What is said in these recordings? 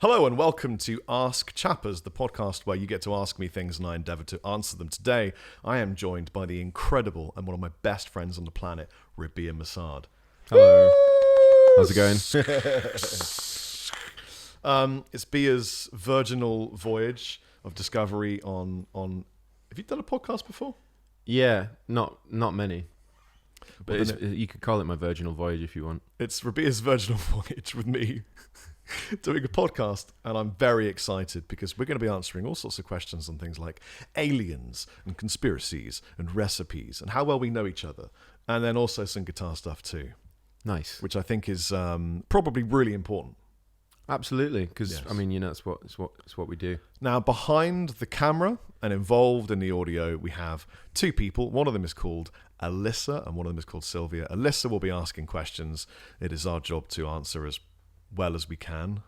Hello and welcome to Ask Chappers, the podcast where you get to ask me things and I endeavour to answer them. Today, I am joined by the incredible and one of my best friends on the planet, Rabea Massaad. Hello. How's it going? It's Bea's virginal voyage of discovery on. Have you done a podcast before? Yeah, not many. But you could call it my virginal voyage if you want. It's Rabea's virginal voyage with me doing a podcast, and I'm very excited because we're going to be answering all sorts of questions on things like aliens and conspiracies and recipes and how well we know each other, and then also some guitar stuff too. Nice. Which I think is probably really important. Absolutely, because Yes. I mean, you know, it's what we do. Now, behind the camera and involved in the audio, we have two people. One of them is called Alyssa, and one of them is called Sylvia. Alyssa will be asking questions. It is our job to answer as well as we can.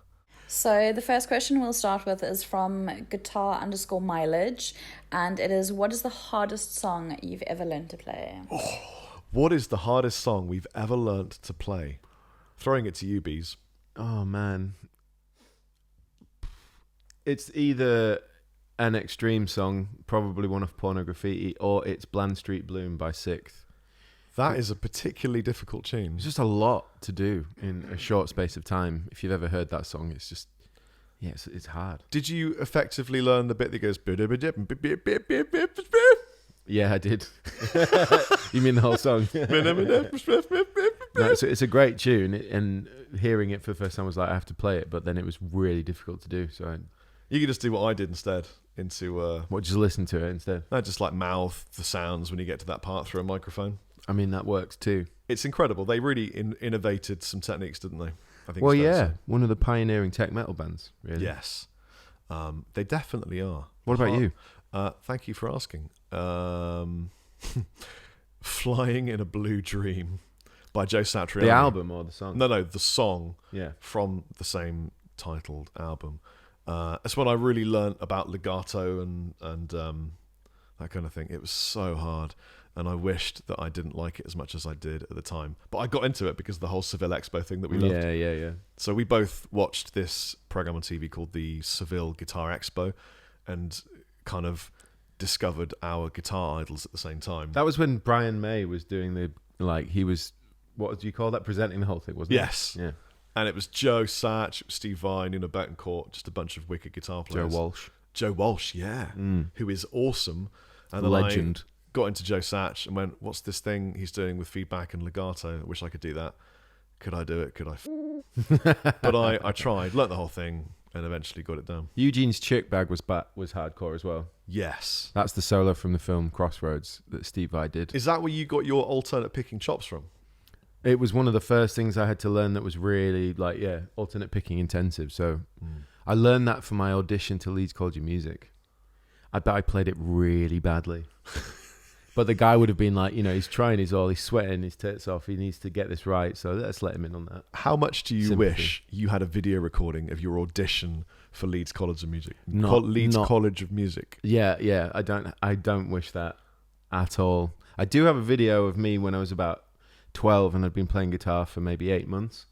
So the first question we'll start with is from guitar_mileage, and it is, what is the hardest song you've ever learned to play? What is the hardest song we've ever learnt to play? Throwing it to you, Bees. Oh man, it's either an extreme song, probably one of Pornography, or it's Bland Street Bloom by Sixth. That is a particularly difficult tune. It's just a lot to do in a short space of time. If you've ever heard that song, it's just, yeah, it's hard. Did you effectively learn the bit that goes... Yeah, I did. You mean the whole song? No, it's a great tune, and hearing it for the first time was like, I have to play it, but then it was really difficult to do. So You could just do what I did instead. just listen to it instead? No, just like mouth the sounds when you get to that part through a microphone. I mean, that works too. It's incredible. They really innovated some techniques, didn't they? I think. Well, yeah, one of the pioneering tech metal bands. Really. Yes, they definitely are. What about you? Thank you for asking. Flying in a Blue Dream by Joe Satriani. The album or the song? No, the song. Yeah. From the same titled album. That's when I really learnt about legato and that kind of thing. It was so hard. And I wished that I didn't like it as much as I did at the time. But I got into it because of the whole Seville Expo thing that we loved. Yeah. So we both watched this program on TV called the Seville Guitar Expo and kind of discovered our guitar idols at the same time. That was when Brian May was doing he was, what do you call that? Presenting the whole thing, wasn't it? Yes. Yeah. And it was Joe Satch, Steve Vai, Nina Betancourt, just a bunch of wicked guitar players. Joe Walsh, yeah. Who is awesome. And then legend. I got into Joe Satch and went, what's this thing he's doing with feedback and legato? I wish I could do that. Could I do it? Could I? But I tried, learnt the whole thing, and eventually got it down. Eugene's Chick Bag was hardcore as well. Yes. That's the solo from the film Crossroads that Steve Vai did. Is that where you got your alternate picking chops from? It was one of the first things I had to learn that was really alternate picking intensive. So I learned that for my audition to Leeds College of Music. I bet I played it really badly. But the guy would have been like, he's trying his all, he's sweating his tits off, he needs to get this right, so let's let him in on that. How much do you Sympathy. wish you had a video recording of your audition for Leeds College of Music? Leeds College of Music. Yeah, I don't wish that at all. I do have a video of me when I was about 12 and I'd been playing guitar for maybe 8 months,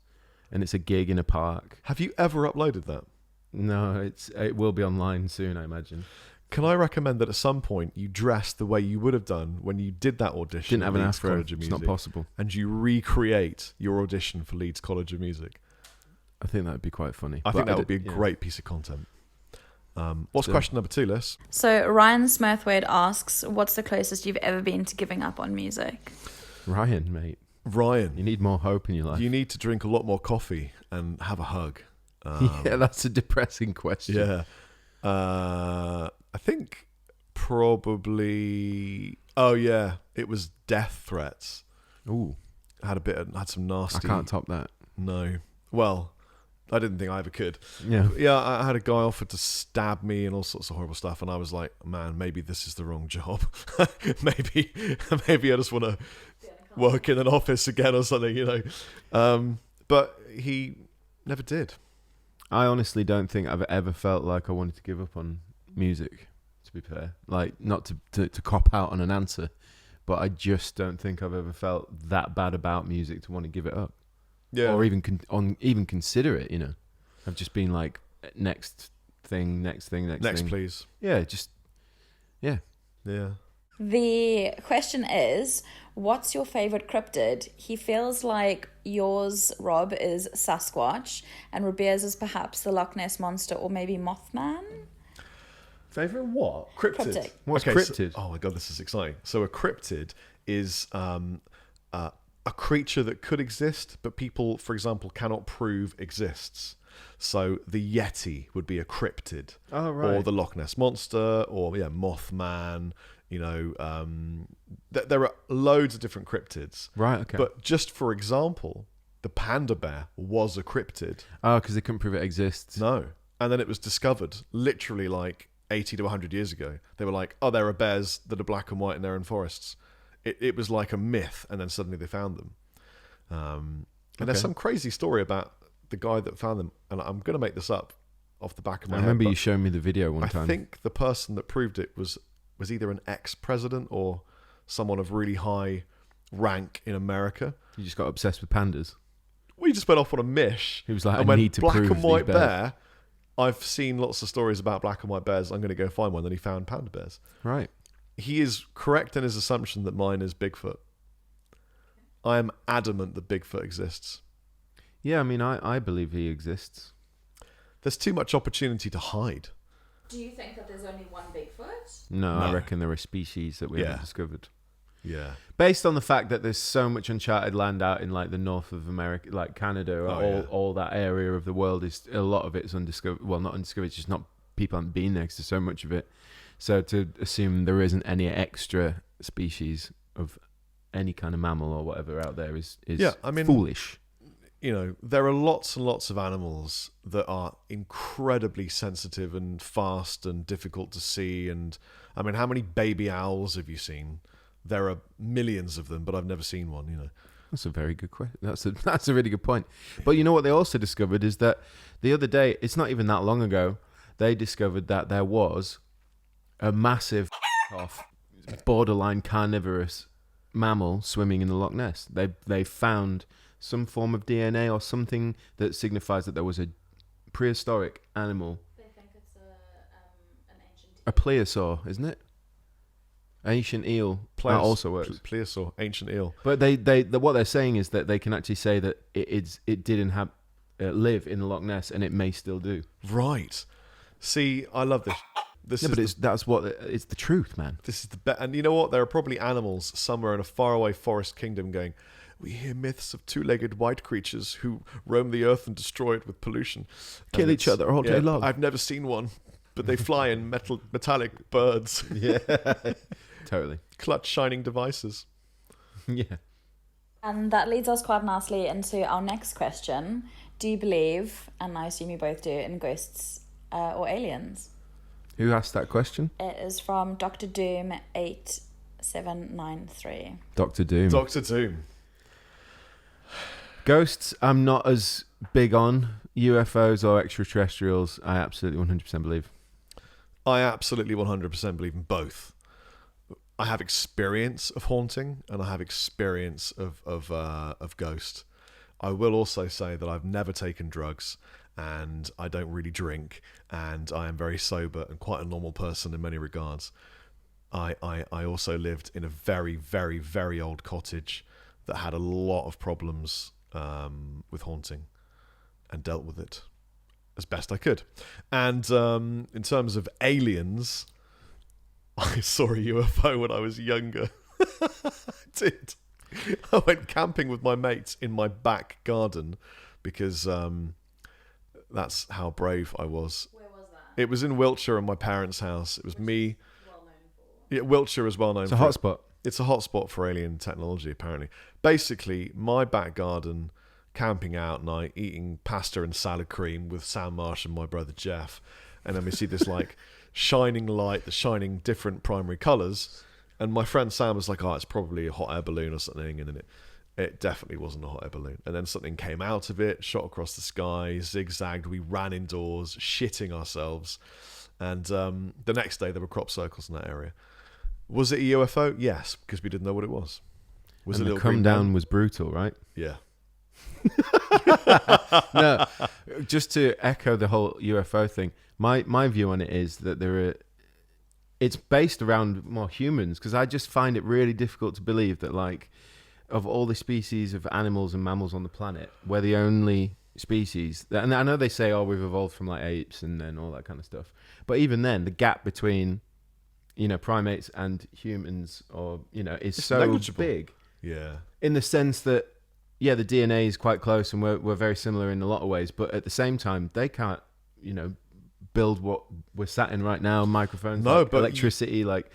and it's a gig in a park. Have you ever uploaded that? No, it will be online soon, I imagine. Can I recommend that at some point you dress the way you would have done when you did that audition? Didn't have an Leeds afro. College of It's Music, not possible. And you recreate your audition for Leeds College of Music. I think that would be quite funny. I think that would be a great piece of content. What's So- question number 2, Liz? So Ryan Smurthwaite asks, what's the closest you've ever been to giving up on music? Ryan, mate. Ryan, You need more hope in your life. you need to drink a lot more coffee and have a hug. Yeah, that's a depressing question. Yeah. I think probably... Oh, yeah. It was death threats. Ooh, Had some nasty... I can't top that. No. Well, I didn't think I ever could. Yeah. Yeah, I had a guy offered to stab me and all sorts of horrible stuff, and I was like, man, maybe this is the wrong job. maybe I just want to work in an office again or something, But he never did. I honestly don't think I've ever felt like I wanted to give up on music, to be fair. Like, not to cop out on an answer, but I just don't think I've ever felt that bad about music to want to give it up. Yeah. Or even even consider it, I've just been like, next thing. Next, thing. please. Yeah, Yeah. The question is, what's your favorite cryptid? He feels like yours, Rob, is Sasquatch, and Rabea's is perhaps the Loch Ness Monster or maybe Mothman. Favorite what? Cryptid. What's Okay, cryptid? Oh my god, this is exciting. So a cryptid is a creature that could exist, but people, for example, cannot prove exists. So the Yeti would be a cryptid, Oh, right. or the Loch Ness Monster, or Mothman. You know, there are loads of different cryptids. Right, okay. But just for example, the panda bear was a cryptid. Oh, because they couldn't prove it exists. No. And then it was discovered literally like 80 to 100 years ago. They were like, oh, there are bears that are black and white and they're in forests. It was like a myth, and then suddenly they found them. And there's some crazy story about the guy that found them, and I'm going to make this up off the back of my head. I remember you showing me the video one time. I think the person that proved it was either an ex-president or someone of really high rank in America. You just got obsessed with pandas. We just went off on a mish. He was like, and I need to black prove and white these bears. bear. I've seen lots of stories about black and white bears. I'm going to go find one. Then he found panda bears. Right. He is correct in his assumption that mine is Bigfoot. I am adamant that Bigfoot exists. Yeah, I mean, I believe he exists. There's too much opportunity to hide. Do you think that there's only one Bigfoot? No, No. I reckon there are species that we haven't discovered. Yeah. Based on the fact that there's so much uncharted land out in like the north of America, like Canada, all that area of the world, is a lot of it is undiscovered. Well, not undiscovered, it's just not, people haven't been there because there's so much of it. So to assume there isn't any extra species of any kind of mammal or whatever out there is foolish. You know, there are lots and lots of animals that are incredibly sensitive and fast and difficult to see. And I mean, how many baby owls have you seen? There are millions of them, but I've never seen one, you know. That's a very good question. That's a really good point. But you know what they also discovered is that the other day, it's not even that long ago, they discovered that there was a massive borderline carnivorous mammal swimming in the Loch Ness. They found some form of DNA or something that signifies that there was a prehistoric animal. They think it's an ancient... A plesiosaur, isn't it? Ancient eel. That also works. Plesiosaur, ancient eel. But what they're saying is that they can actually say that it did live in the Loch Ness, and it may still do. Right. See, I love this. It's the truth, man. This is the best. And you know what? There are probably animals somewhere in a faraway forest kingdom going, we hear myths of two-legged white creatures who roam the earth and destroy it with pollution. Kill each other all day long. I've never seen one, but they fly in metallic birds. Yeah, totally. Clutch shining devices. Yeah. And that leads us quite nicely into our next question. Do you believe, and I assume you both do, in ghosts or aliens? Who asked that question? It is from Dr. Doom 8793. Dr. Doom. Dr. Doom. Ghosts, I'm not as big on. UFOs or extraterrestrials, I absolutely 100% believe. I absolutely 100% believe in both. I have experience of haunting, and I have experience of ghost. I will also say that I've never taken drugs, and I don't really drink, and I am very sober and quite a normal person in many regards. I also lived in a very, very, very old cottage that had a lot of problems with haunting, and dealt with it as best I could. And in terms of aliens, I saw a UFO when I was younger. I did. I went camping with my mates in my back garden because that's how brave I was. Where was that? It was in Wiltshire in my parents' house. It was me. Well known for. Yeah, Wiltshire is well known. It's a hotspot. It's a hotspot for alien technology, apparently. Basically, my back garden, camping out night, eating pasta and salad cream with Sam Marsh and my brother Jeff. And then we see this like shining light, that's shining different primary colours. And my friend Sam was like, oh, it's probably a hot air balloon or something. And then it definitely wasn't a hot air balloon. And then something came out of it, shot across the sky, zigzagged. We ran indoors, shitting ourselves. And the next day, there were crop circles in that area. Was it a UFO? Yes, because we didn't know what it was. And the come down was brutal, right? Yeah. No, just to echo the whole UFO thing, my view on it is that it's based around more humans, because I just find it really difficult to believe that, like, of all the species of animals and mammals on the planet, we're the only species that, and I know they say, oh, we've evolved from like apes and then all that kind of stuff, but even then the gap between, you know, primates and humans, or, you know, is so negligible. big. Yeah. In the sense that, yeah, the DNA is quite close and we're very similar in a lot of ways, but at the same time, they can't, you know, build what we're sat in right now, microphones, No, like but electricity, like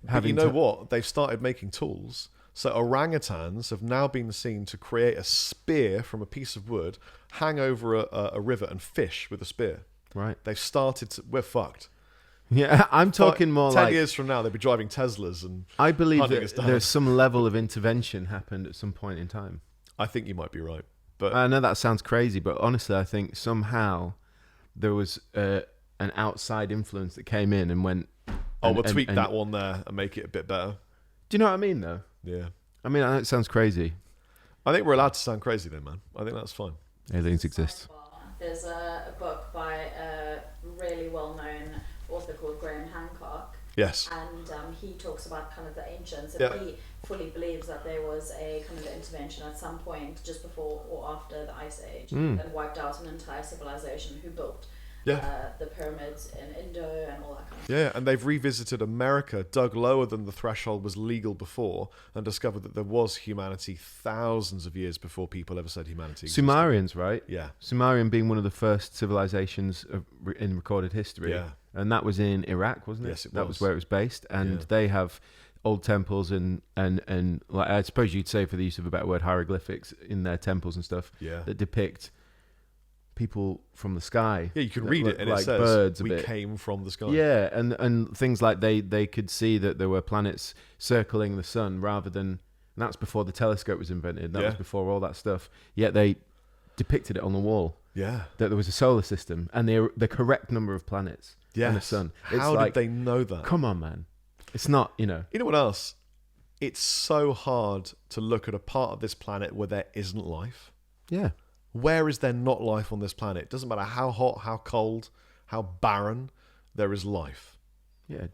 having. But you know what? They've started making tools. So orangutans have now been seen to create a spear from a piece of wood, hang over a river and fish with a spear. Right. They've started to... We're fucked. Yeah, I'm talking more 10 like... 10 years from now, they'll be driving Teslas and I believe hunting us that down. there's some level of intervention happened at some point in time. I think you might be right. But I know that sounds crazy, but honestly, I think somehow there was an outside influence that came in and went... we'll tweak that one there and make it a bit better. Do you know what I mean, though? Yeah. I mean, I know it sounds crazy. I think we're allowed to sound crazy then, man. I think that's fine. Aliens exist. There's a book by a really well-known author called Graham Hancock. Yes. And he talks about kind of the ancients, and Yeah. he fully believes that there was a kind of intervention at some point just before or after the Ice Age that wiped out an entire civilization who built the pyramids in Indo and all that kind of stuff. Yeah, and they've revisited America, dug lower than the threshold was legal before, and discovered that there was humanity thousands of years before people ever said humanity existed. Sumerians, right? Yeah. Sumerian being one of the first civilizations in recorded history. Yeah. And that was in Iraq, wasn't it? Yes, it That was. was where it was based. And Yeah. they have old temples and like, I suppose you'd say, for the use of a better word, hieroglyphics in their temples and stuff Yeah. that depict people from the sky. Yeah, you can that read look it and like it says, birds a we bit. came from the sky. Yeah, and things like they could see that there were planets circling the sun rather than... And that's before the telescope was invented. That was before all that stuff. Yet they depicted it on the wall. Yeah. That there was a solar system and the correct number of planets in the sun. It's How like, did they know that? come on, man. It's not, you know. You know what else? It's so hard to look at a part of this planet where there isn't life. Yeah. Where is there not life on this planet? It doesn't matter how hot, how cold, how barren, there is life. Yeah,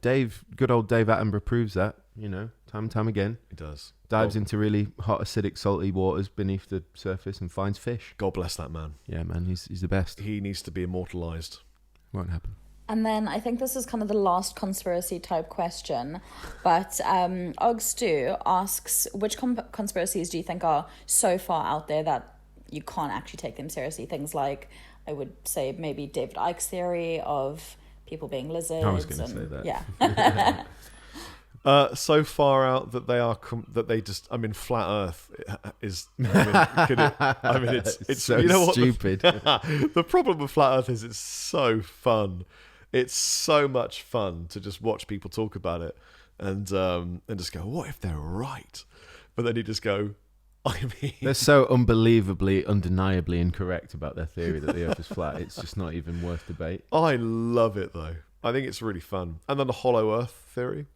good old Dave Attenborough proves that, you know, time and time again. It does. Dives into really hot, acidic, salty waters beneath the surface and finds fish. God bless that man. Yeah, man, he's the best. He needs to be immortalized. Won't happen. And then I think this is kind of the last conspiracy type question, but Og Stu asks, which conspiracies do you think are so far out there that you can't actually take them seriously? Things like, I would say maybe David Icke's theory of people being lizards. I was going to say that. Yeah. So far out that they are flat Earth is. It's so you know what stupid. The problem with flat Earth is it's so fun. It's so much fun to just watch people talk about it and just go, what if they're right? But then you just go, I mean, They're so unbelievably, undeniably incorrect about their theory that the Earth is flat. It's just not even worth debate. I love it though. I think it's really fun. And then the hollow Earth theory.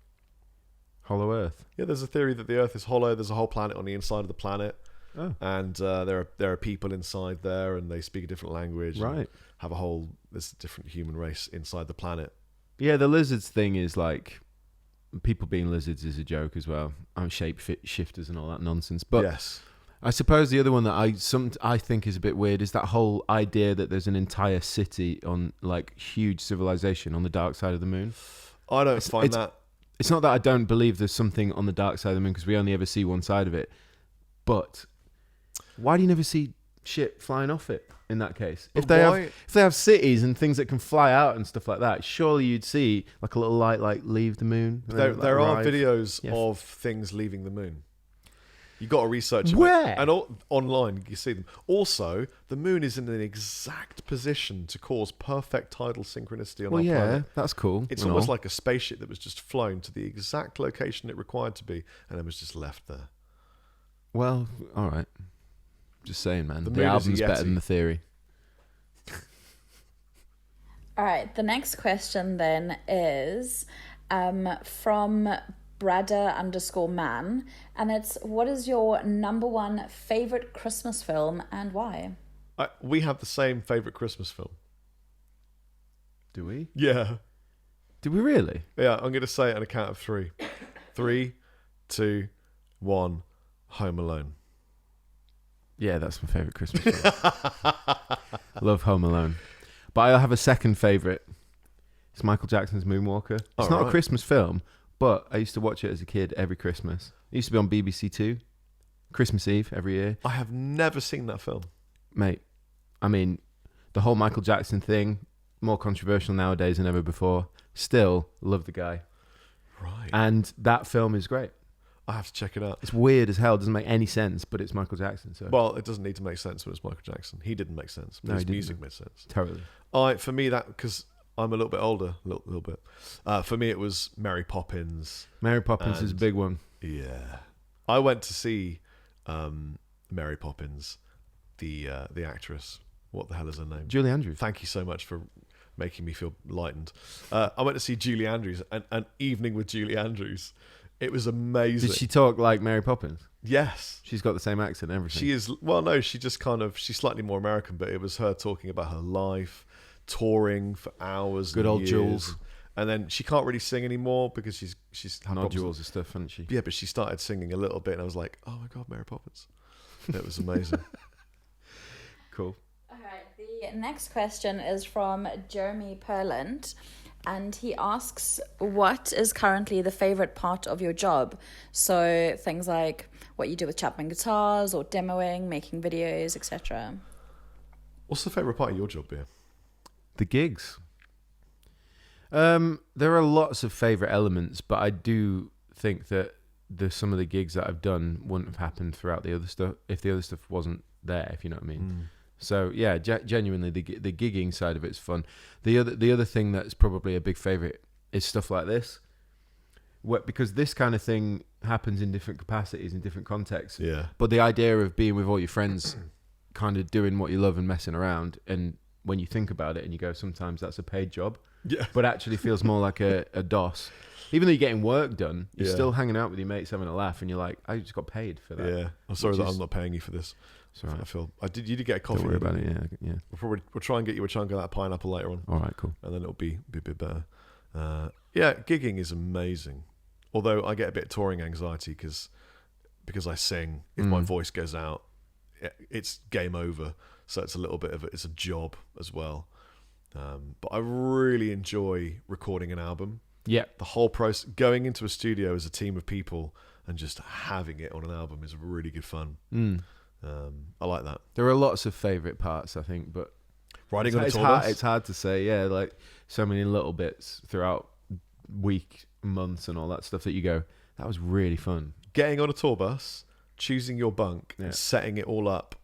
Hollow Earth. Yeah, there's a theory that the Earth is hollow. There's a whole planet on the inside of the planet. Oh. And there are people inside there, and they speak a different language. Right. And there's a different human race inside the planet. Yeah, the lizards thing is like, people being lizards is a joke as well. I'm shape shifters and all that nonsense. But yes. I suppose the other one that I think is a bit weird is that whole idea that there's an entire city on, like, huge civilization on the dark side of the moon. I don't find that. It's not that I don't believe there's something on the dark side of the moon, because we only ever see one side of it. But why do you never see shit flying off it in that case? If they have cities and things that can fly out and stuff like that, surely you'd see like a little light like leave the moon. There are videos of things leaving the moon. You got to research where, and online you see them. Also, the moon is in an exact position to cause perfect tidal synchronicity on our planet. That's cool. It's almost like a spaceship that was just flown to the exact location it required to be, and then was just left there. Well, all right. Just saying, man. The The moon is a album's better Yeti. than the theory. All right. The next question then is from Brada_man, and it's, what is your number one favorite Christmas film and why? We have the same favourite Christmas film. Do we? Yeah. Do we really? Yeah, I'm going to say it on a count of 3. 3, 2, 1, Home Alone. Yeah, that's my favourite Christmas film. Love Home Alone. But I have a second favourite. It's Michael Jackson's Moonwalker. It's not a Christmas film, but I used to watch it as a kid every Christmas. It used to be on BBC Two, Christmas Eve every year. I have never seen that film. Mate, I mean, the whole Michael Jackson thing, more controversial nowadays than ever before. Still love the guy. Right. And that film is great. I have to check it out. It's weird as hell. It doesn't make any sense, but it's Michael Jackson. So Well, it doesn't need to make sense when it's Michael Jackson. He didn't make sense, but No, his he didn't. music made sense. totally. For me, that, because I'm a little bit older, a little bit. For me, it was Mary Poppins. Mary Poppins is a And- big one. Yeah. I went to see Mary Poppins, the actress. What the hell is her name? Julie Andrews. Thank you so much for making me feel lightened. I went to see Julie Andrews, an evening with Julie Andrews. It was amazing. Did she talk like Mary Poppins? Yes. She's got the same accent and everything. She is, well, no, she just she's slightly more American, but it was her talking about her life, touring for hours. Good and old years. Jules. And then she can't really sing anymore because she's had problems. Nodules and stuff, hasn't she? Yeah, but she started singing a little bit, and I was like, oh my God, Mary Poppins. It was amazing. Cool. Alright, the next question is from Jeremy Perland, and he asks, what is currently the favorite part of your job? So things like what you do with Chapman guitars or demoing, making videos, etc. What's the favourite part of your job, Beer? The gigs. There are lots of favourite elements, but I do think that some of the gigs that I've done wouldn't have happened throughout the other stuff if the other stuff wasn't there, if you know what I mean. So yeah, genuinely the gigging side of it's fun. The other thing that's probably a big favourite is stuff like this, because this kind of thing happens in different capacities, in different contexts. Yeah. But the idea of being with all your friends, kind of doing what you love and messing around, and when you think about it and you go, sometimes that's a paid job, Yeah. but actually feels more like a DOS. Even though you're getting work done, you're Yeah. still hanging out with your mates having a laugh, and you're like, I just got paid for that. Yeah. I'm sorry Which that is- I'm not paying you for this. It's all right. You did get a coffee. Don't worry about didn't it. you? Yeah. We'll try and get you a chunk of that pineapple later on, All right, cool. and then it'll be a bit better. Yeah, gigging is amazing. Although I get a bit of touring anxiety because I sing. If my voice goes out, it's game over. So it's a little bit of it's a job as well. But I really enjoy recording an album. Yeah. The whole process, going into a studio as a team of people and just having it on an album is really good fun. I like that. There are lots of favourite parts, I think, but Riding on a it's tour hard, bus. it's hard to say. Yeah, like so many little bits throughout week, months, and all that stuff that you go, that was really fun. Getting on a tour bus, choosing your bunk, Yeah. and setting it all up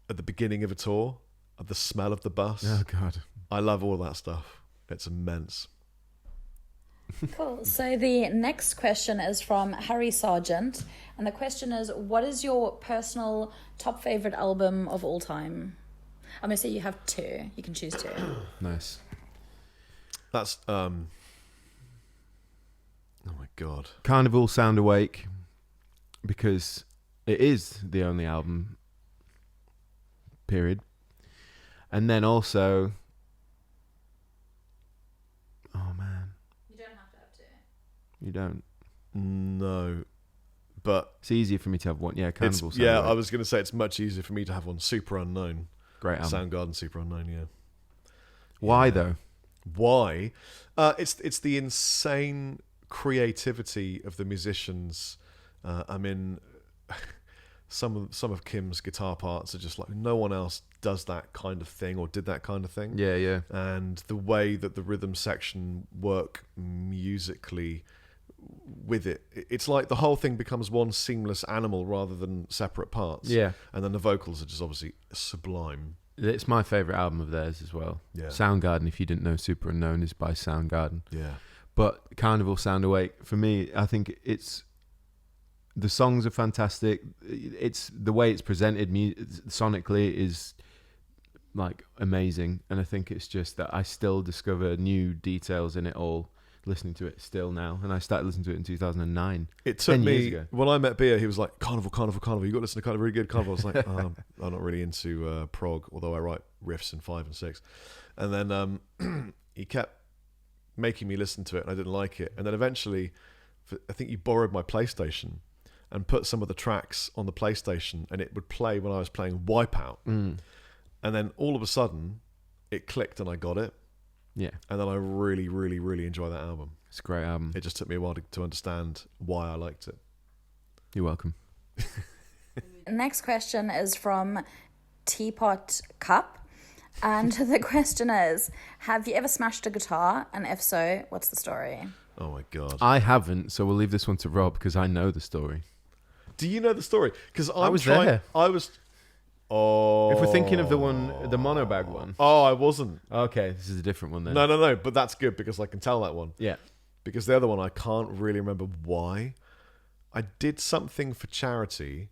at the beginning of a tour, of the smell of the bus. Oh God. I love all that stuff. It's immense. Cool. So the next question is from Harry Sargent, and the question is, what is your personal top favorite album of all time? I'm gonna say you have 2. You can choose 2. Nice. That's oh my God. Carnival Sound Awake, because it is the only album, period. And then also, oh man, You don't have to have 2. you don't. No, but It's easier for me to have one. Yeah, it's Carnival Sound I Awake. was going to say it's much easier for me to have one. Super Unknown, Great album. Soundgarden, Super Unknown. Yeah. Why Yeah. though? Why? It's the insane creativity of the musicians. I mean, some of Kim's guitar parts are just like no one else does that kind of thing or did that kind of thing. Yeah, yeah. And the way that the rhythm section work musically with it's like the whole thing becomes one seamless animal rather than separate parts. Yeah. And then the vocals are just obviously sublime. It's my favourite album of theirs as well. Yeah. Soundgarden, if you didn't know, Super Unknown is by Soundgarden. Yeah. But Carnival Sound Awake, for me, I think it's... The songs are fantastic. It's the way it's presented sonically is like amazing. And I think it's just that I still discover new details in it all listening to it still now, and I started listening to it in 2009. It took 10 years me ago. when I met Bea. He was like, "Carnival. You got to listen to Carnival, really good Carnival." I was like, "I'm not really into prog, although I write riffs in 5 and 6." And then he kept making me listen to it, and I didn't like it. And then eventually, I think you borrowed my PlayStation and put some of the tracks on the PlayStation, and it would play when I was playing Wipeout. And then all of a sudden, it clicked, and I got it. Yeah. And then I really, really, really enjoy that album. It's a great album. It just took me a while to understand why I liked it. You're welcome. Next question is from Teapot Cup. And the question is, have you ever smashed a guitar? And if so, what's the story? Oh my God. I haven't, so we'll leave this one to Rob because I know the story. Do you know the story? Because I was there. I was... Oh. If we're thinking of the monobag one. Oh, I wasn't. Okay, this is a different one then. No. But that's good because I can tell that one. Yeah. Because the other one, I can't really remember why. I did something for charity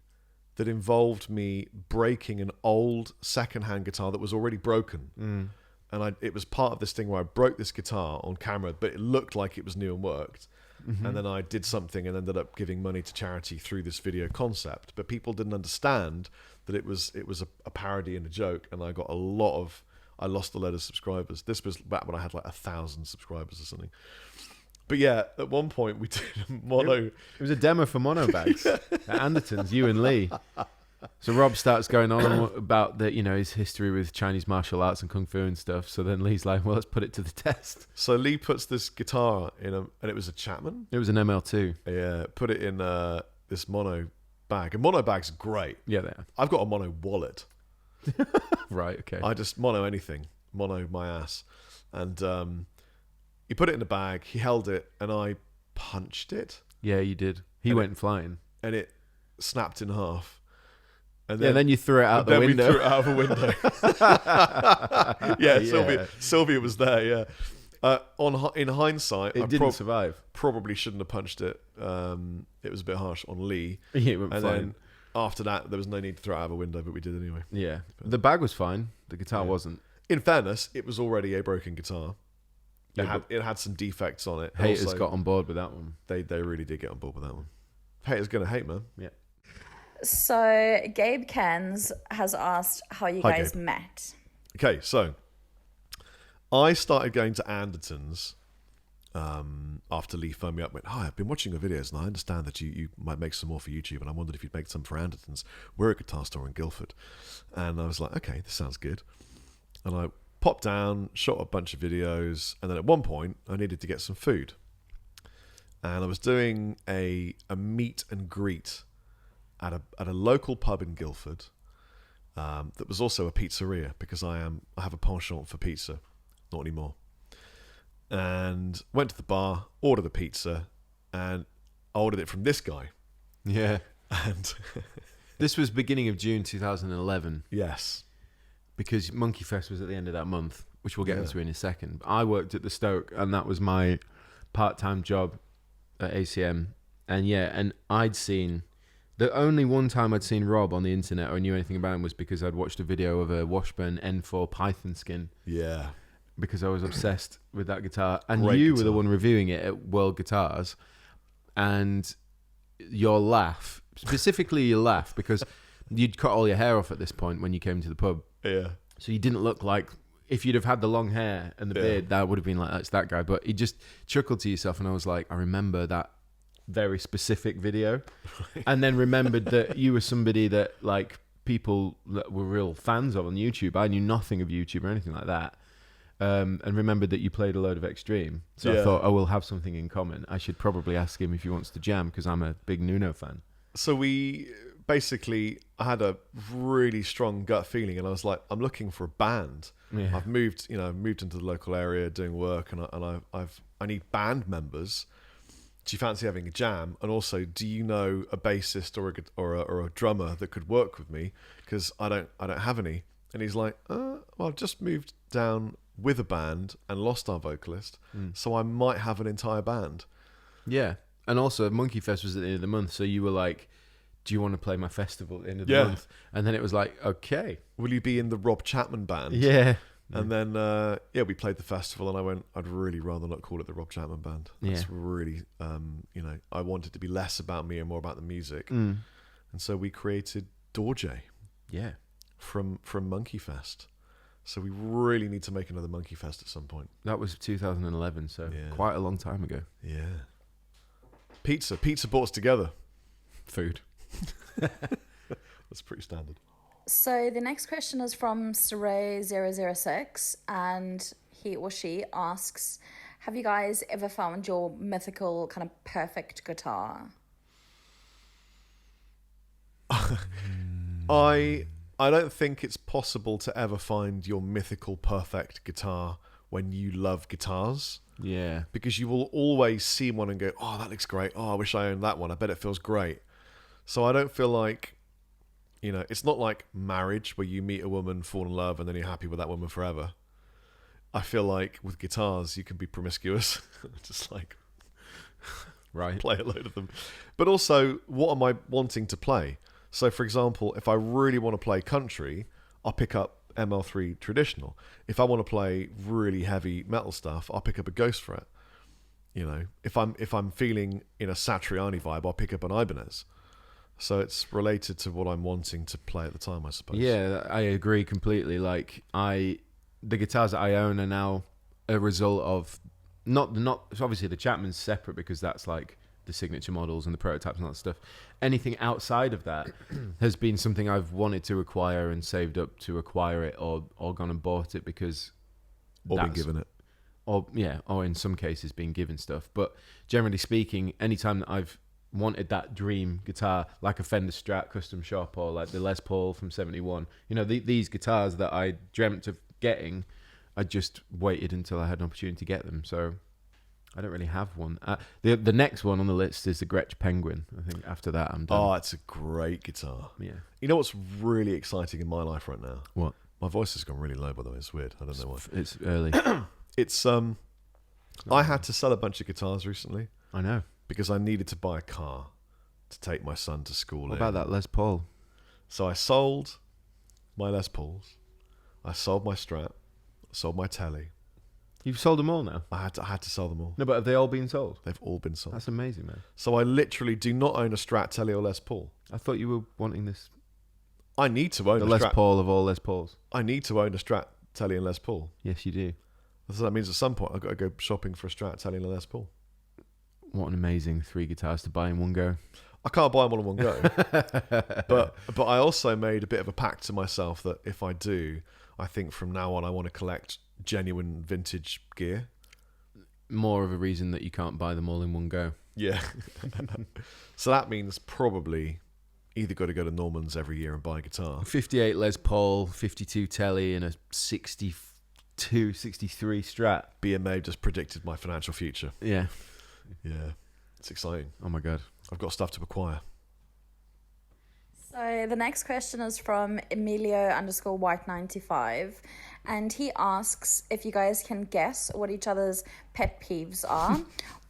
that involved me breaking an old secondhand guitar that was already broken. And it was part of this thing where I broke this guitar on camera, but it looked like it was new and worked. And then I did something and ended up giving money to charity through this video concept. But people didn't understand that it was a parody and a joke, and I lost a load of subscribers. This was back when I had like 1,000 subscribers or something. But yeah, at one point we did a mono. It was a demo for monobags at Andertons, you and Lee. So Rob starts going on about his history with Chinese martial arts and kung fu and stuff. So then Lee's like, well, let's put it to the test. So Lee puts this guitar in and it was a Chapman. It was an ML2. Yeah, put it in this mono bag. And mono bags are great. Yeah, they are. I've got a mono wallet. Right, okay. I just mono anything. Mono my ass. And he put it in the bag, he held it, and I punched it. Yeah, you did. He went flying. And it snapped in half. And then you threw it out the window. We threw it out of a window. Yeah. Sylvia was there, yeah. In hindsight, it didn't survive. Probably shouldn't have punched it. It was a bit harsh on Lee. Yeah, it went and fine. Then after that, there was no need to throw it out of a window, but we did anyway. Yeah. The bag was fine. The guitar wasn't. In fairness, it was already a broken guitar. It had some defects on it. Haters also, got on board with that one. They really did get on board with that one. Haters gonna hate, man. Yeah. So Gabe Cairns has asked how you guys Gabe. met. Okay, so I started going to Andertons after Lee phoned me up and went, "Hi, I've been watching your videos and I understand that you might make some more for YouTube and I wondered if you'd make some for Andertons. We're a guitar store in Guildford." And I was like, okay, this sounds good. And I popped down, shot a bunch of videos, and then at one point I needed to get some food. And I was doing a meet and greet at a local pub in Guildford that was also a pizzeria because I have a penchant for pizza, not anymore. And went to the bar, ordered a pizza, and I ordered it from this guy. Yeah. And this was beginning of June 2011 yes, because Monkey Fest was at the end of that month, which we'll get into in a second. I worked at the Stoke, and that was my part-time job at ACM. And I'd seen... The only one time I'd seen Rob on the internet or knew anything about him was because I'd watched a video of a Washburn N4 Python skin. yeah, Because I was obsessed with that guitar. And Great you were the guitar. one reviewing it at World Guitars. And your laugh, specifically your laugh, because you'd cut all your hair off at this point when you came to the pub. yeah. So you didn't look like... If you'd have had the long hair and the beard, that would have been like, that's that guy. But you just chuckled to yourself and I was like, I remember that very specific video. And then remembered that you were somebody that like people that were real fans of on YouTube. I knew nothing of YouTube or anything like that. And remembered that you played a load of Extreme. So I thought, we'll have something in common. I should probably ask him if he wants to jam because I'm a big Nuno fan. So I had a really strong gut feeling and I was like, I'm looking for a band. Yeah. I've moved into the local area doing work and I need band members. Do you fancy having a jam? And also, do you know a bassist or a drummer that could work with me? Because I don't have any. And he's like, well, I've just moved down with a band and lost our vocalist, so I might have an entire band. Yeah. And also, Monkey Fest was at the end of the month, so you were like, do you want to play my festival at the end of the month? And then it was like, okay. Will you be in the Rob Chapman band? Yeah. And then, we played the festival, and I went, I'd really rather not call it the Rob Chapman Band. That's really, I wanted it to be less about me and more about the music. And so we created Dorje. Yeah. From Monkey Fest. So we really need to make another Monkey Fest at some point. That was 2011, so quite a long time ago. Yeah. Pizza brought us together. Food. That's pretty standard. So the next question is from Saray006, and he or she asks, have you guys ever found your mythical kind of perfect guitar? I don't think it's possible to ever find your mythical perfect guitar when you love guitars. Yeah. Because you will always see one and go, oh, that looks great. Oh, I wish I owned that one. I bet it feels great. So I don't feel like, it's not like marriage where you meet a woman, fall in love, and then you're happy with that woman forever. I feel like with guitars, you can be promiscuous. Just like play a load of them. But also, what am I wanting to play? So, for example, if I really want to play country, I'll pick up ML3 traditional. If I want to play really heavy metal stuff, I'll pick up a Ghost Fret. If I'm feeling in a Satriani vibe, I'll pick up an Ibanez. So it's related to what I'm wanting to play at the time, I suppose. Yeah, I agree completely. Like the guitars that I own are now a result of not obviously the Chapman's separate because that's like the signature models and the prototypes and all that stuff. Anything outside of that has been something I've wanted to acquire and saved up to acquire it, or gone and bought it because been given it, or in some cases been given stuff. But generally speaking, anytime that I've wanted that dream guitar, like a Fender Strat custom shop or like the Les Paul from 71, these guitars that I dreamt of getting, I just waited until I had an opportunity to get them. So I don't really have one. The next one on the list is the Gretsch Penguin. I think after that I'm done. Oh, it's a great guitar. Yeah. You know what's really exciting in my life right now? What? My voice has gone really low, by the way. It's weird. I don't know why. It's early. It's I had to sell a bunch of guitars recently. I know. Because I needed to buy a car to take my son to school. What about that Les Paul? So I sold my Les Pauls. I sold my Strat. I sold my Telly. You've sold them all now? I had to sell them all. No, but have they all been sold? They've all been sold. That's amazing, man. So I literally do not own a Strat, Telly, or Les Paul. I thought you were wanting this. I need to own the a Les Strat. Paul of all Les Pauls. I need to own a Strat, Telly, and Les Paul. Yes, you do. So that means at some point I've got to go shopping for a Strat, Telly, and a Les Paul. What an amazing 3 guitars to buy in one go. I can't buy them all in one go. but I also made a bit of a pact to myself that if I do, I think from now on I want to collect genuine vintage gear. More of a reason that you can't buy them all in one go. Yeah. So that means probably either got to go to Norman's every year and buy a guitar. 58 Les Paul, 52 Telly, and a 62, 63 Strat. BMA just predicted my financial future. Yeah. Yeah. It's exciting. Oh my God. I've got stuff to acquire. So the next question is from Emilio_White95, and he asks if you guys can guess what each other's pet peeves are,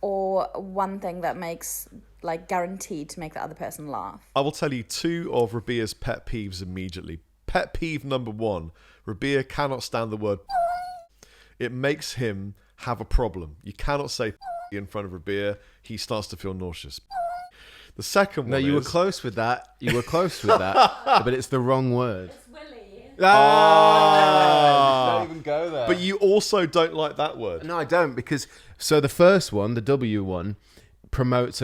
or one thing that makes, like, guaranteed to make the other person laugh. I will tell you 2 of Rabea's pet peeves immediately. Pet peeve number 1. Rabea cannot stand the word. It makes him have a problem. You cannot say in front of Rabea. He starts to feel nauseous. The second one No, you were close with that. But it's the wrong word. It's Willy. Don't even go there. But you also don't like that word. No, I don't, because so the first one, the W one, promotes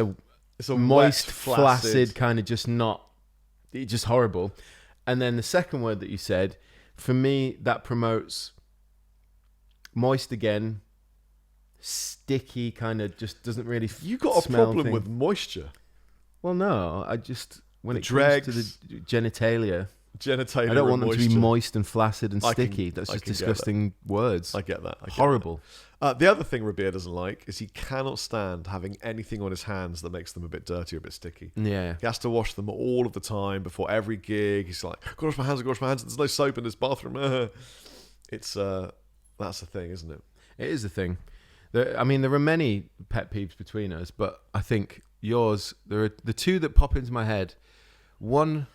It's a moist, wet, flaccid kind of just horrible. And then the second word that you said, for me, that promotes moist again, sticky, kind of just doesn't really. You got a smell problem thing. with moisture. Well, no, I just when The it dregs, comes to the genitalia, genitalia. I don't want them moisture. to be moist and flaccid and I can- sticky. That's I just can get disgusting words. I get that. Horrible. The other thing Rabea doesn't like is he cannot stand having anything on his hands that makes them a bit dirty or a bit sticky. Yeah. He has to wash them all of the time before every gig. He's like, gotta wash my hands, gotta wash my hands. There's no soap in this bathroom. It's that's the thing, isn't it? It is a thing. There are many pet peeves between us, but I think yours, there are the 2 that pop into my head. One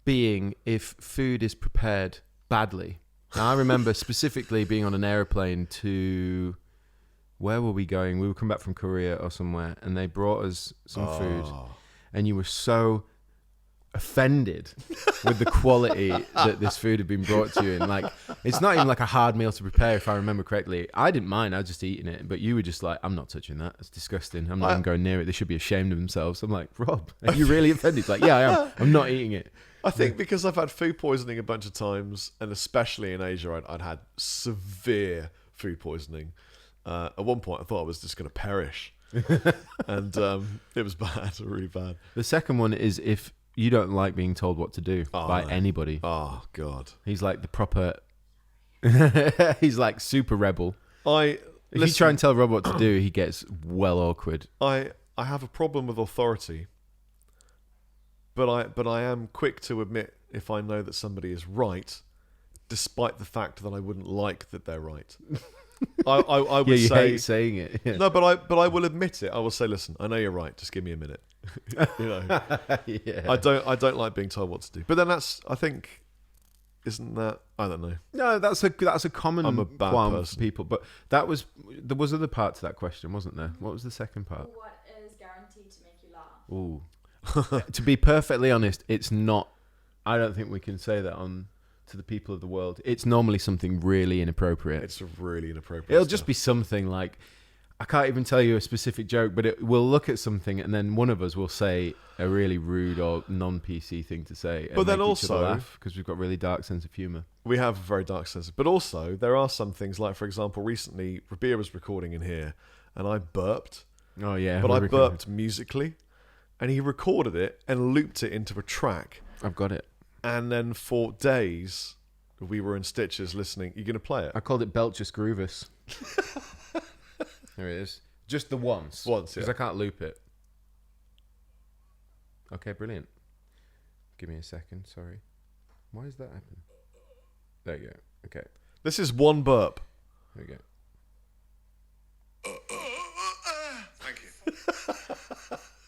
being if food is prepared badly. Now, I remember specifically being on an aeroplane to... Where were we going? We were coming back from Korea or somewhere, and they brought us some food. And you were so offended with the quality that this food had been brought to you. And like, it's not even like a hard meal to prepare, if I remember correctly. I didn't mind. I was just eating it. But you were just like, I'm not touching that. It's disgusting. I'm not even going near it. They should be ashamed of themselves. I'm like, Rob, are you really offended? It's like, yeah, I am. I'm not eating it. I think because I've had food poisoning a bunch of times, and especially in Asia, I'd had severe food poisoning. At one point, I thought I was just going to perish. And it was bad, really bad. The second one is if you don't like being told what to do by anybody. Oh, God. He's like the proper... he's like super rebel. If you try and tell Rob what to do, he gets well awkward. I have a problem with authority, but I am quick to admit if I know that somebody is right, despite the fact that I wouldn't like that they're right. I would say hate saying it. Yeah. No, but I will admit it. I will say, listen, I know you're right. Just give me a minute. You know, Yeah. I don't like being told what to do. But then I think, isn't that? I don't know. No, that's a common I'm a bad qualm person. for people. But there was other part to that question, wasn't there? What was the second part? What is guaranteed to make you laugh? Ooh. To be perfectly honest, it's not. I don't think we can say that to the people of the world. It's normally something really inappropriate. It's really inappropriate. It'll stuff. just be something like, I can't even tell you a specific joke, but we'll look at something and then one of us will say a really rude or non-PC thing to say. And But then make each other also, laugh because we've got really dark sense of humour. We have a very dark sense. But also, there are some things like, for example, recently, Rabea was recording in here and I burped. Oh, yeah. But I burped musically. And he recorded it and looped it into a track. I've got it. And then for days, we were in stitches listening. You going to play it? I called it Belchus Groovus. There it is. Just the once. Once, Because yeah. I can't loop it. Okay, brilliant. Give me a second, sorry. Why does that happen? There you go. Okay, This is one burp. there we go. Thank you.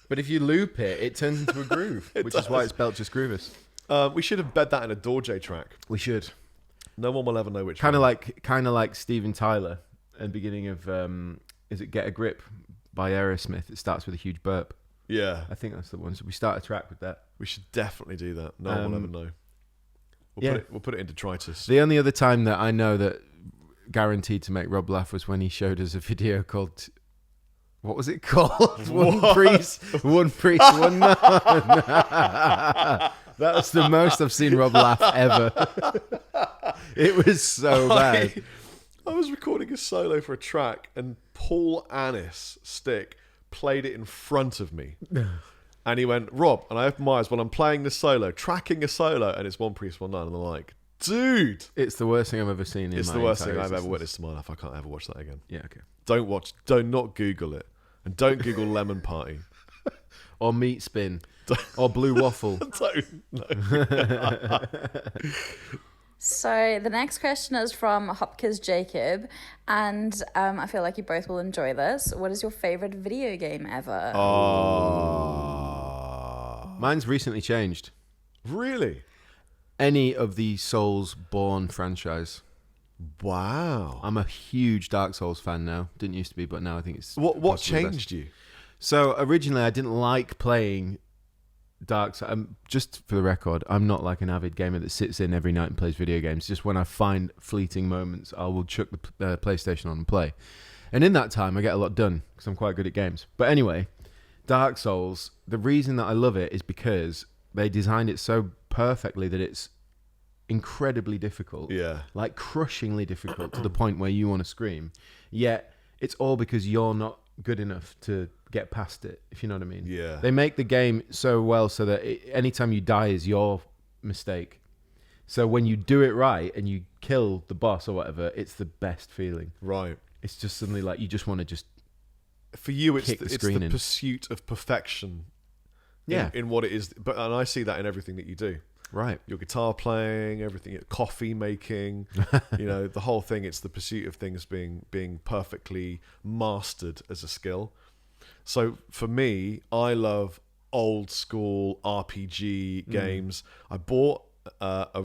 But if you loop it, it turns into a groove, which is why it's Belchus Groovus. We should embed that in a Dorje track. We should. No one will ever know which Kind of one. like Steven Tyler at the beginning of is it Get a Grip by Aerosmith? It starts with a huge burp. Yeah. I think that's the one. So we start a track with that. We should definitely do that. No one will ever know. We'll put it in detritus. The only other time that I know that guaranteed to make Rob laugh was when he showed us a video called... What was it called? One priest, one nun. That's the most I've seen Rob laugh ever. It was so bad. I was recording a solo for a track and Paul Annis Stick played it in front of me. And he went, Rob, and I opened my eyes while I'm playing the solo, tracking a solo, and it's one priest, one nun. And I'm like, dude. It's the worst thing I've ever seen in It's my the worst entire thing I've ever existence. witnessed in my life. I can't ever watch that again. Yeah, okay. Do not Google it. And don't Google Lemon Party. Or Meat Spin. Or Blue Waffle. Don't. No. So the next question is from Hopkins Jacob, and I feel like you both will enjoy this. What is your favorite video game ever? Mine's recently changed. Really? Any of the Souls-born franchise. Wow. I'm a huge Dark Souls fan now. Didn't used to be, but now I think it's... What possibly the changed you? So originally I didn't like playing Dark Souls. Just for the record, I'm not like an avid gamer that sits in every night and plays video games. Just when I find fleeting moments, I will chuck the PlayStation on and play. And in that time, I get a lot done because I'm quite good at games. But anyway, Dark Souls, the reason that I love it is because they designed it so perfectly that it's incredibly difficult. Yeah. Like crushingly difficult to the point where you want to scream. Yet it's all because you're not good enough to get past it, if you know what I mean. Yeah. They make the game so well so that anytime you die is your mistake. So when you do it right and you kill the boss or whatever, it's the best feeling. Right. It's just suddenly like you just want to just... For you, it's Kick the the screen in. pursuit of perfection. Yeah. In what it is. And I see that in everything that you do. Right. Your guitar playing, everything, coffee making, the whole thing. It's the pursuit of things being perfectly mastered as a skill. So for me, I love old school RPG games. I bought a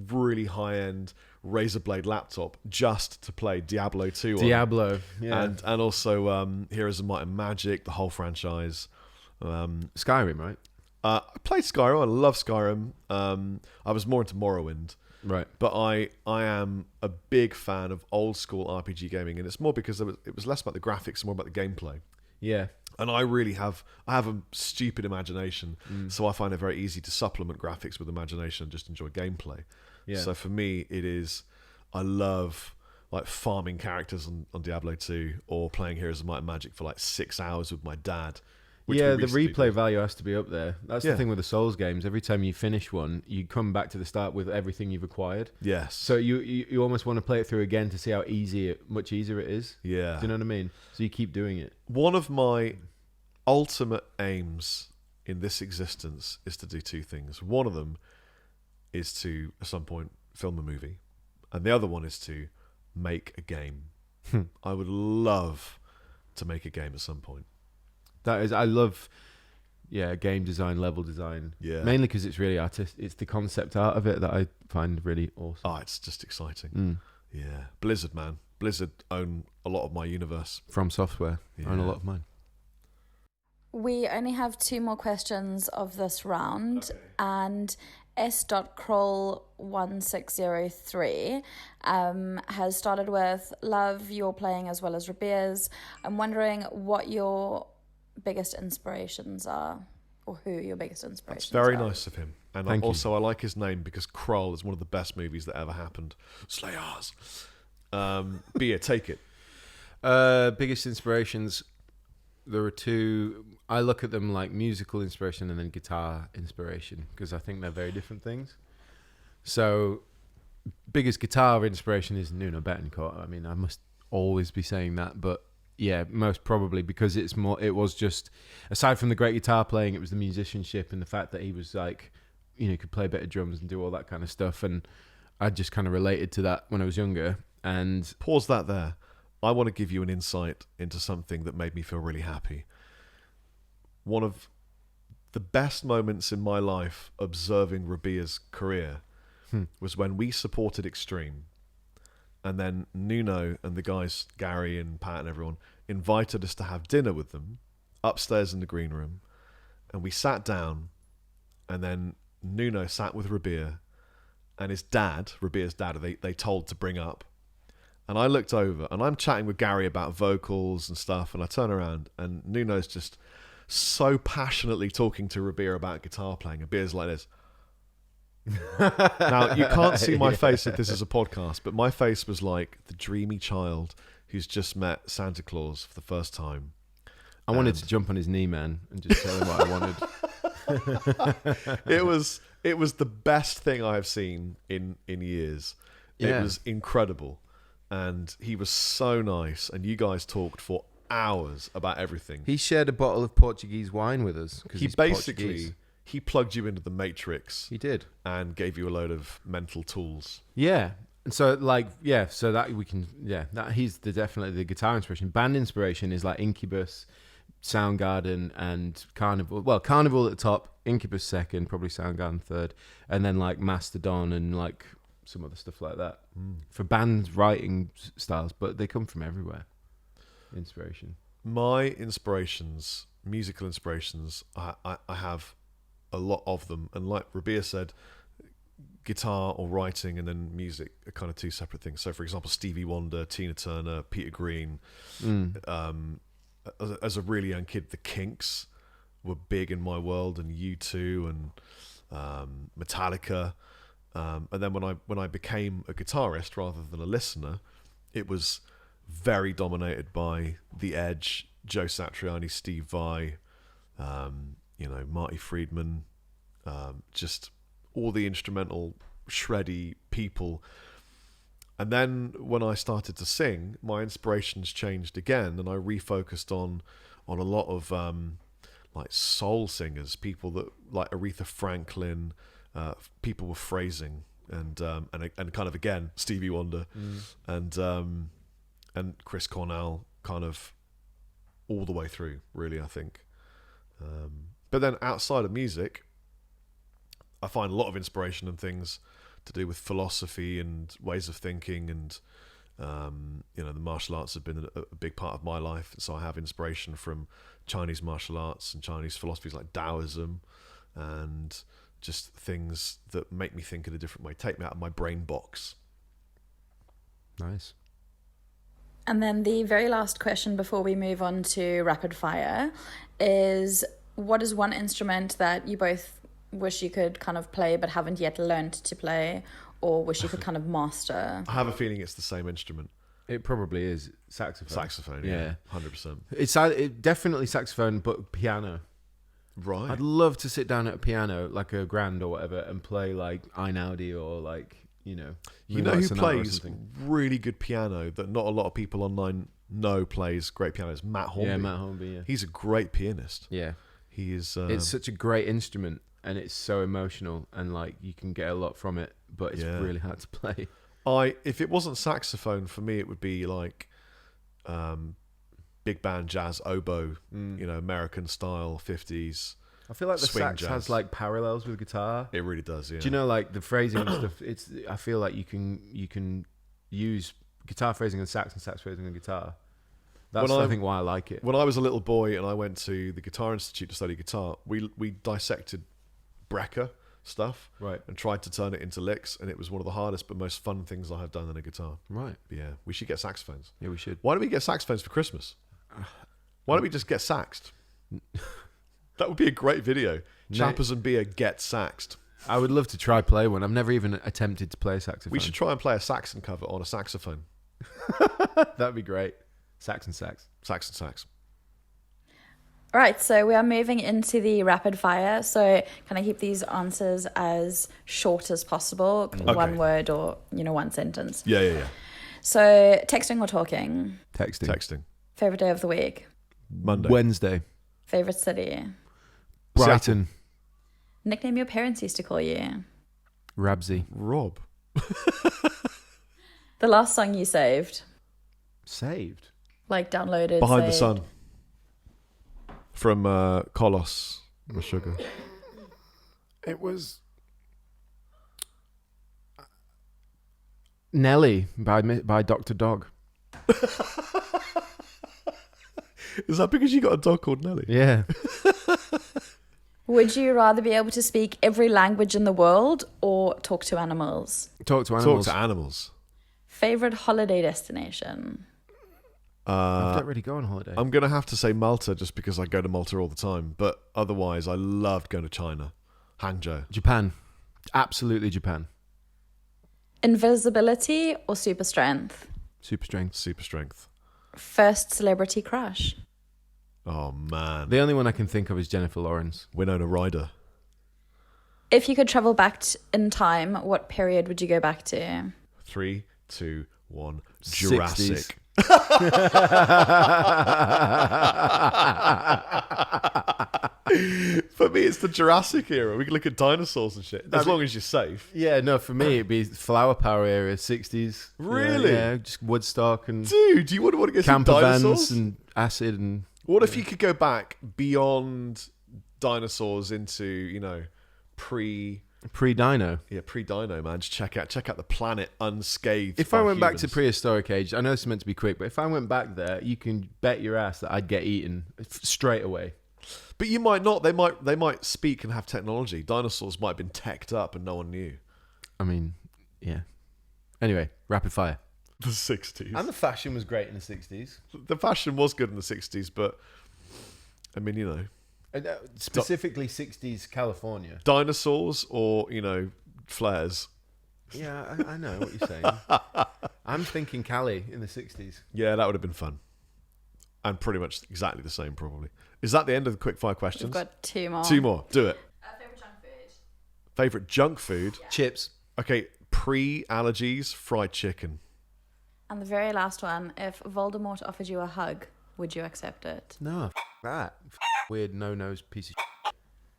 really high end razor blade laptop just to play Diablo 2 on. Diablo, yeah. And also Heroes of Might and Magic, the whole franchise. Skyrim, right? I played Skyrim. I love Skyrim. I was more into Morrowind. Right. But I am a big fan of old school RPG gaming, and it's more because it was less about the graphics and more about the gameplay. Yeah. And I have a stupid imagination, so I find it very easy to supplement graphics with imagination and just enjoy gameplay. Yeah. So for me, I love like farming characters on Diablo 2 or playing Heroes of Might and Magic for like 6 hours with my dad. Yeah, the replay value has to be up there. That's Yeah. the thing with the Souls games. Every time you finish one, you come back to the start with everything you've acquired. Yes. So you almost want to play it through again to see how much easier it is. Yeah. Do you know what I mean? So you keep doing it. One of my ultimate aims in this existence is to do two things. One of them is to, at some point, film a movie. And the other one is to make a game. I would love to make a game at some point. I love, game design, level design. Yeah. Mainly because it's really artistic. It's the concept art of it that I find really awesome. Oh, it's just exciting. Yeah. Blizzard, man. Blizzard own a lot of my universe. From Software. Yeah. Own a lot of mine. We only have 2 more questions of this round, and S.Kroll1603 has started with, love your playing as well as Rabea's. I'm wondering what your biggest inspirations are, or who your biggest inspirations That's very are. nice of him. And Thank you. also I like his name because Kroll is one of the best movies that ever happened. Slayers. Bea, take it. Biggest inspirations, there are 2. I look at them like musical inspiration and then guitar inspiration, because I think they're very different things. So biggest guitar inspiration is Nuno Bettencourt. I mean, I must always be saying that, but yeah, most probably because it was just, aside from the great guitar playing, it was the musicianship and the fact that he was like, could play better drums and do all that kind of stuff. And I just kind of related to that when I was younger. And Pause that there. I want to give you an insight into something that made me feel really happy. One of the best moments in my life observing Rabea's career was when we supported Extreme. And then Nuno and the guys, Gary and Pat and everyone, invited us to have dinner with them upstairs in the green room. And we sat down, and then Nuno sat with Rabea and his dad, Rabea's dad, they told to bring up. And I looked over, and I'm chatting with Gary about vocals and stuff, and I turn around, and Nuno's just so passionately talking to Rabea about guitar playing, and Bea's like this. Now, you can't see my face if this is a podcast, but my face was like the dreamy child who's just met Santa Claus for the first time. I wanted to jump on his knee, man, and just tell him what I wanted. It was the best thing I have seen in years. Yeah. It was incredible. And he was so nice, and you guys talked for hours about everything. He shared a bottle of Portuguese wine with us. He basically he plugged you into the Matrix. He did. And gave you a load of mental tools. Yeah. And so so that we can, that he's definitely the guitar inspiration. Band inspiration is like Incubus, Soundgarden, and Carnival. Well, Carnival at the top, Incubus second, probably Soundgarden third, and then like Mastodon and like some other stuff like that for band writing styles, but they come from everywhere. Inspiration. My inspirations, musical inspirations, I have a lot of them, and like Rabea said, guitar or writing and then music are kind of two separate things. So for example, Stevie Wonder, Tina Turner, Peter Green. As a really young kid, the Kinks were big in my world, and U2 and Metallica. And then when I became a guitarist rather than a listener, it was very dominated by The Edge, Joe Satriani, Steve Vai, Marty Friedman, just all the instrumental shreddy people. And then when I started to sing, my inspirations changed again, and I refocused on a lot of like soul singers, people that like Aretha Franklin, people with phrasing, and kind of again Stevie Wonder, and Chris Cornell, kind of all the way through, really, I think. But then outside of music, I find a lot of inspiration and things to do with philosophy and ways of thinking, and the martial arts have been a big part of my life. So I have inspiration from Chinese martial arts and Chinese philosophies like Taoism, and just things that make me think in a different way, take me out of my brain box. Nice. And then the very last question before we move on to rapid fire is, what is one instrument that you both wish you could kind of play but haven't yet learned to play, or wish you could kind of master? I have a feeling it's the same instrument. It probably is saxophone. Saxophone, yeah. 100%. It's definitely saxophone, but piano. Right. I'd love to sit down at a piano, like a grand or whatever, and play like Einaudi or like, You know Moonlight who Sonata or plays something. really good piano that not a lot of people online know plays great piano? Is Matt Hornby. Yeah, Matt Hornby, yeah. He's a great pianist. Yeah. He is. It's such a great instrument, and it's so emotional, and like you can get a lot from it, but it's really hard to play. If it wasn't saxophone, for me it would be like big band jazz oboe, American style 50s. I feel like the swing sax jazz. has like parallels with guitar. It really does, yeah. Do you know, like the phrasing and stuff? I feel like you can use guitar phrasing and sax phrasing and guitar. That's I think why I like it. When I was a little boy and I went to the Guitar Institute to study guitar, we dissected Brecker stuff, right, and tried to turn it into licks, and it was one of the hardest but most fun things I have done on a guitar. Right. But yeah, we should get saxophones. Yeah, we should. Why don't we get saxophones for Christmas? Why don't we just get saxed? That would be a great video. Chappers and beer get saxed. I would love to try play one. I've never even attempted to play a saxophone. We should try and play a Saxon cover on a saxophone. That'd be great. Sax and sax. Sax and sax. All right, so we are moving into the rapid fire. So can I keep these answers as short as possible? Okay. One word or, one sentence. Yeah. So texting or talking? Texting. Favorite day of the week? Monday. Wednesday. Favorite city? Brighton. Nickname your parents used to call you? Rabsy. Rob. The last song you saved? Saved? Like downloaded? Behind the saved? Sun. From Kolos with Sugar. It was Nelly by Dr. Dog. Is that because you got a dog called Nelly? Yeah. Would you rather be able to speak every language in the world or talk to animals? Talk to animals. Talk to animals. Favorite holiday destination? I don't really go on holiday. I'm going to have to say Malta just because I go to Malta all the time. But otherwise, I loved going to China. Hangzhou. Japan. Absolutely Japan. Invisibility or super strength? Super strength. Super strength. First celebrity crush? Oh, man. The only one I can think of is Jennifer Lawrence. Winona Ryder. If you could travel back in time, what period would you go back to? 3, 2, 1. Jurassic. 60s. For me, it's the Jurassic era. We can look at dinosaurs and shit. As long as you're safe. Yeah, no, for me it'd be flower power era, 60s. Really? Yeah, just Woodstock and Dude, do you want to get some camper dinosaurs? vans and acid and... What if you could go back beyond dinosaurs into, pre-dino? Yeah, pre-dino, man. Just check out the planet unscathed. If by I went back to humans. prehistoric age, I know it's meant to be quick, but if I went back there, you can bet your ass that I'd get eaten straight away. But you might not. They might speak and have technology. Dinosaurs might have been teched up and no one knew. I mean, yeah. Anyway, rapid fire. The 60s. And the fashion was great in the 60s. The fashion was good in the 60s, but I mean, Specifically 60s California. dinosaurs or, flares. Yeah, I know what you're saying. I'm thinking Cali in the 60s. Yeah, that would have been fun. And pretty much exactly the same, probably. Is that the end of the quick fire questions? We've got 2 more. 2 more. Do it. Favorite junk food? Favorite junk food? Yeah. Chips. Okay, pre-allergies, fried chicken. And the very last one, if Voldemort offered you a hug, would you accept it? No, that. Weird no-nose piece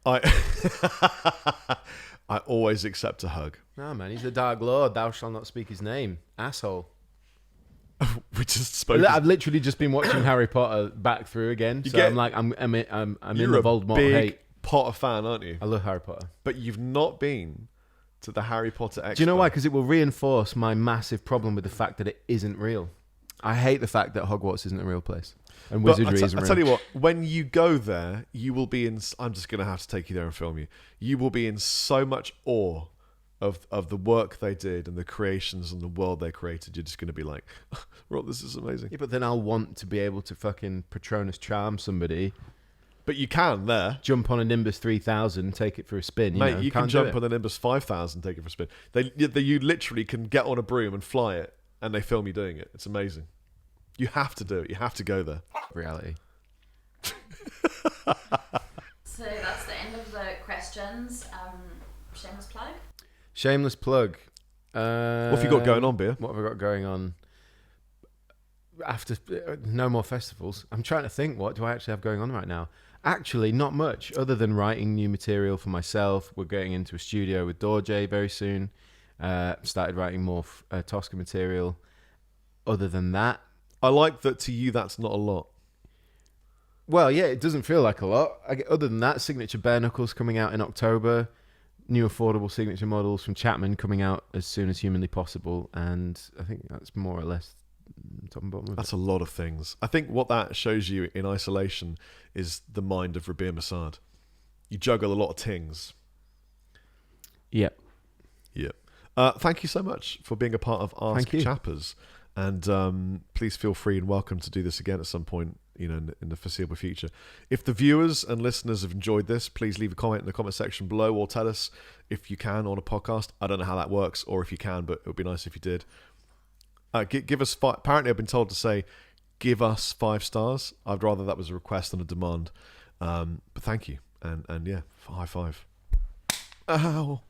of I always accept a hug. No, man, he's the Dark Lord. Thou shalt not speak his name. Asshole. We just spoke. I've literally just been watching Harry Potter back through again. I'm like, I'm in the You're Voldemort a big hate. Potter fan, aren't you? I love Harry Potter. But you've not been to the Harry Potter expert. Do you know why? Because it will reinforce my massive problem with the fact that it isn't real. I hate the fact that Hogwarts isn't a real place and wizardry isn't real. I tell you what, when you go there, you will be in. I'm just going to have to take you there and film you. You will be in so much awe of the work they did and the creations and the world they created. You're just going to be like, Rob, this is amazing. Yeah, but then I'll want to be able to fucking Patronus charm somebody. But you can there. Jump on a Nimbus 3000, take it for a spin. Mate, you can jump on a Nimbus 5000, take it for a spin. You literally can get on a broom and fly it, and they film you doing it. It's amazing. You have to do it. You have to go there. Reality. So that's the end of the questions. Shameless plug? Shameless plug. What have you got going on, Beer? What have I got going on? After no more festivals. I'm trying to think, what do I actually have going on right now? Actually, not much, other than writing new material for myself. We're getting into a studio with Dorje very soon. Started writing more Tosca material. Other than that, I like that to you that's not a lot. Well, yeah, it doesn't feel like a lot. Other than that, signature bare knuckles coming out in October. New affordable signature models from Chapman coming out as soon as humanly possible. And I think that's more or less top and bottom of That's a lot of things. I think what that shows you in isolation is the mind of Rabea Massaad. You juggle a lot of things. Yeah. Yeah. Thank you so much for being a part of Ask Chappers. And please feel free and welcome to do this again at some point, in the foreseeable future. If the viewers and listeners have enjoyed this, please leave a comment in the comment section below, or tell us if you can on a podcast. I don't know how that works, or if you can, but it would be nice if you did. Give us apparently I've been told to say, give us 5 stars. I'd rather that was a request than a demand. But thank you. And yeah, high five. Ow.